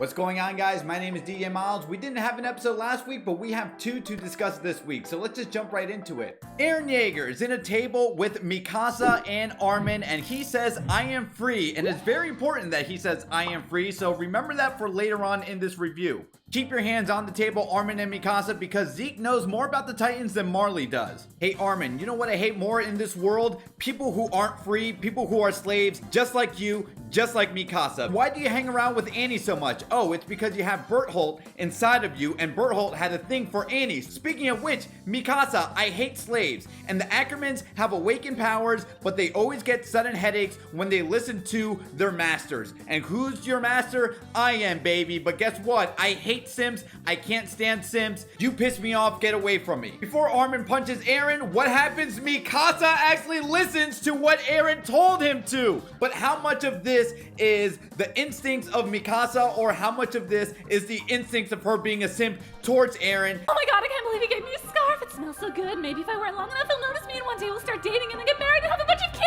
What's going on, guys? My name is DJ Miles. We didn't have an episode last week, but we have two to discuss this week, so let's just jump right into it. Eren Yaejer is in a table with Mikasa and Armin, and he says, I am free, and it's very important that he says, I am free, so remember that for later on in this review. Keep your hands on the table, Armin and Mikasa, because Zeke knows more about the Titans than Marley does. Hey, Armin, you know what I hate more in this world? People who aren't free, people who are slaves, just like you, just like Mikasa. Why do you hang around with Annie so much? Oh, it's because you have Bertholdt inside of you, and Bertholdt had a thing for Annie. Speaking of which, Mikasa, I hate slaves, and the Ackermans have awakened powers, but they always get sudden headaches when they listen to their masters. And who's your master? I am, baby. But guess what? I hate Simps. I can't stand Simps. You piss me off. Get away from me. Before Armin punches Eren, what happens? Mikasa actually listens to what Eren told him to. But how much of this is the instincts of Mikasa, or how much of this is the instincts of her being a simp towards Eren? Oh my god, I can't believe he gave me a scarf. It smells so good. Maybe if I wear it long enough, he'll notice me, and one day we'll start dating and then get married and have a bunch of kids.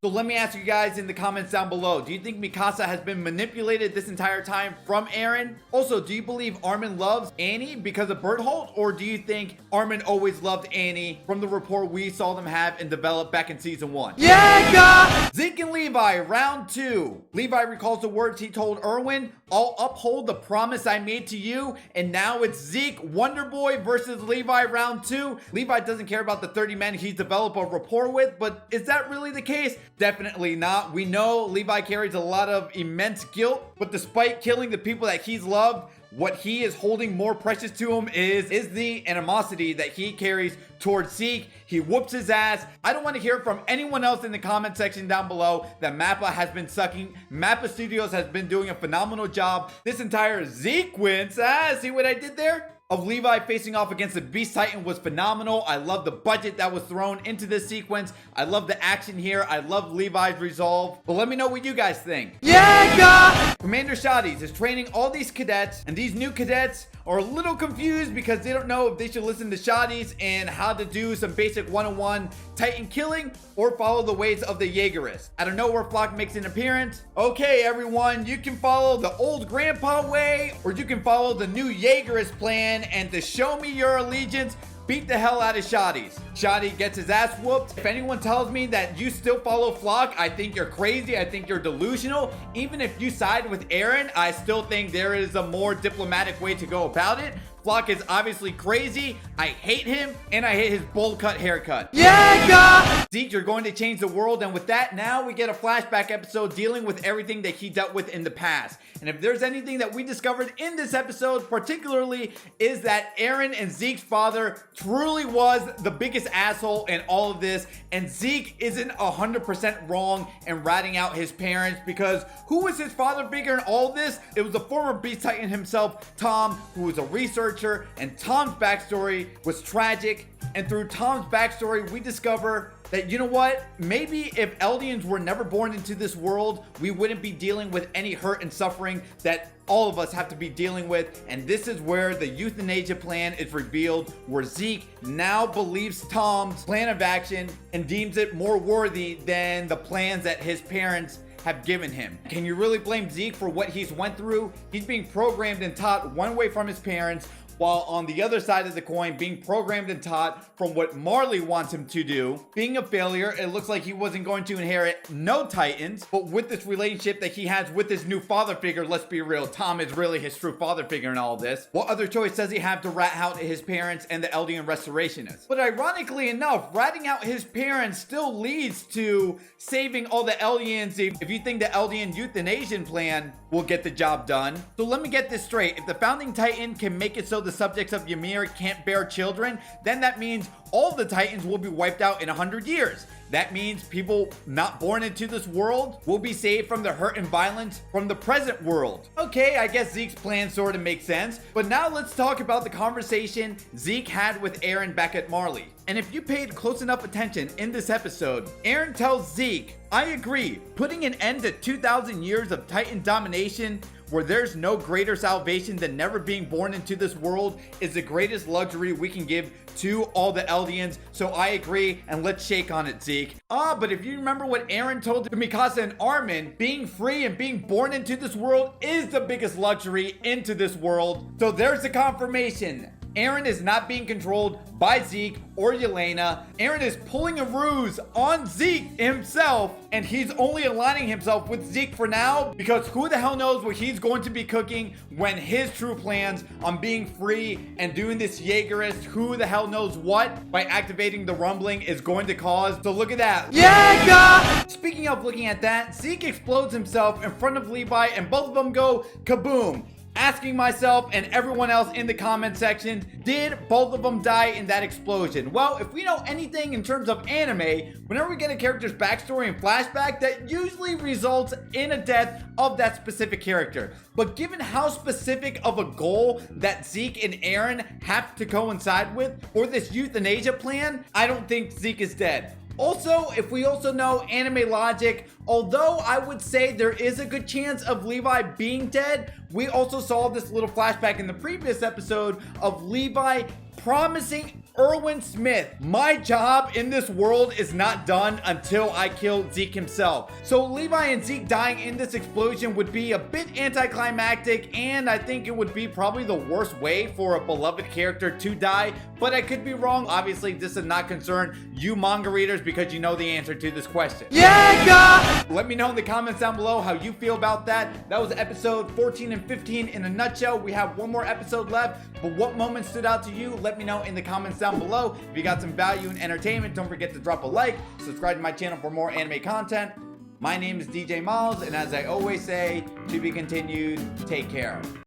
So let me ask you guys in the comments down below, do you think Mikasa has been manipulated this entire time from Eren? Also, do you believe Armin loves Annie because of Bertholdt, or do you think Armin always loved Annie from the rapport we saw them have and develop back in season 1? Yeah! Zeke and Levi, round 2. Levi recalls the words he told Erwin, I'll uphold the promise I made to you, and now it's Zeke, Wonder Boy versus Levi, round 2. Levi doesn't care about the 30 men he's developed a rapport with, but is that really the case? Definitely not. We know Levi carries a lot of immense guilt, but despite killing the people that he's loved, what he is holding more precious to him is the animosity that he carries towards Zeke. He whoops his ass. I don't want to hear from anyone else in the comment section down below that Mappa has been sucking. Mappa Studios has been doing a phenomenal job. This entire sequence, see what I did there? Of Levi facing off against the Beast Titan was phenomenal. I love the budget that was thrown into this sequence. I love the action here. I love Levi's resolve. But let me know what you guys think. Yeah, God! Commander Shadis is training all these cadets, and these new cadets are a little confused because they don't know if they should listen to Shadis and how to do some basic 101 Titan killing or follow the ways of the Jaegerists. I don't know where Flock makes an appearance. Okay, everyone, you can follow the old grandpa way, or you can follow the new Jaegerist plan, and to show me your allegiance, beat the hell out of Shadis. Shadi gets his ass whooped. If anyone tells me that you still follow Flock, I think you're crazy. I think you're delusional. Even if you side with Eren, I still think there is a more diplomatic way to go about it. Flock is obviously crazy. I hate him, and I hate his bowl cut haircut. Yeah, God! Zeke, you're going to change the world, and with that, now we get a flashback episode dealing with everything that he dealt with in the past. And if there's anything that we discovered in this episode, particularly, is that Eren and Zeke's father truly was the biggest asshole in all of this, and Zeke isn't 100% wrong in ratting out his parents, because who was his father figure in all of this? It was the former Beast Titan himself, Tom, who was a researcher, and Tom's backstory was tragic. And through Tom's backstory, we discover that, you know what, maybe if Eldians were never born into this world, we wouldn't be dealing with any hurt and suffering that all of us have to be dealing with. And this is where the euthanasia plan is revealed, where Zeke now believes Tom's plan of action and deems it more worthy than the plans that his parents have given him. Can you really blame Zeke for what he's went through? He's being programmed and taught one way from his parents, while on the other side of the coin, being programmed and taught from what Marley wants him to do. Being a failure, it looks like he wasn't going to inherit no Titans, but with this relationship that he has with his new father figure, let's be real, Tom is really his true father figure in all of this. What other choice does he have to rat out his parents and the Eldian Restorationists? But ironically enough, ratting out his parents still leads to saving all the Eldians if you think the Eldian Euthanization Plan will get the job done. So let me get this straight. If the Founding Titan can make it so the subjects of Ymir can't bear children, then that means all the Titans will be wiped out in 100 years. That means people not born into this world will be saved from the hurt and violence from the present world. Okay, I guess Zeke's plan sort of makes sense, but now let's talk about the conversation Zeke had with Eren back at Marley. And if you paid close enough attention in this episode, Eren tells Zeke, I agree, putting an end to 2,000 years of Titan domination where there's no greater salvation than never being born into this world is the greatest luxury we can give to all the Eldians. So I agree, and let's shake on it, Zeke. But if you remember what Eren told Mikasa and Armin, being free and being born into this world is the biggest luxury into this world. So there's the confirmation. Eren is not being controlled by Zeke or Yelena. Eren is pulling a ruse on Zeke himself, and he's only aligning himself with Zeke for now, because who the hell knows what he's going to be cooking when his true plans on being free and doing this Jaegerist, who the hell knows what, by activating the rumbling is going to cause. So look at that. Jaeger! Speaking of looking at that, Zeke explodes himself in front of Levi, and both of them go kaboom. Asking myself and everyone else in the comment section, did both of them die in that explosion? Well, if we know anything in terms of anime, whenever we get a character's backstory and flashback, that usually results in a death of that specific character. But given how specific of a goal that Zeke and Eren have to coincide with for this euthanasia plan, I don't think Zeke is dead. Also, if we also know anime logic, although I would say there is a good chance of Levi being dead, we also saw this little flashback in the previous episode of Levi promising Erwin Smith, my job in this world is not done until I kill Zeke himself. So Levi and Zeke dying in this explosion would be a bit anticlimactic, and I think it would be probably the worst way for a beloved character to die, but I could be wrong. Obviously, this does not concern you manga readers because you know the answer to this question. Yeah! Let me know in the comments down below how you feel about that. That was episode 14 and 15 in a nutshell. We have one more episode left, but what moment stood out to you? Let me know in the comments down below. If you got some value and entertainment, don't forget to drop a like, subscribe to my channel for more anime content. My name is DJ Milez, and as I always say, to be continued, take care.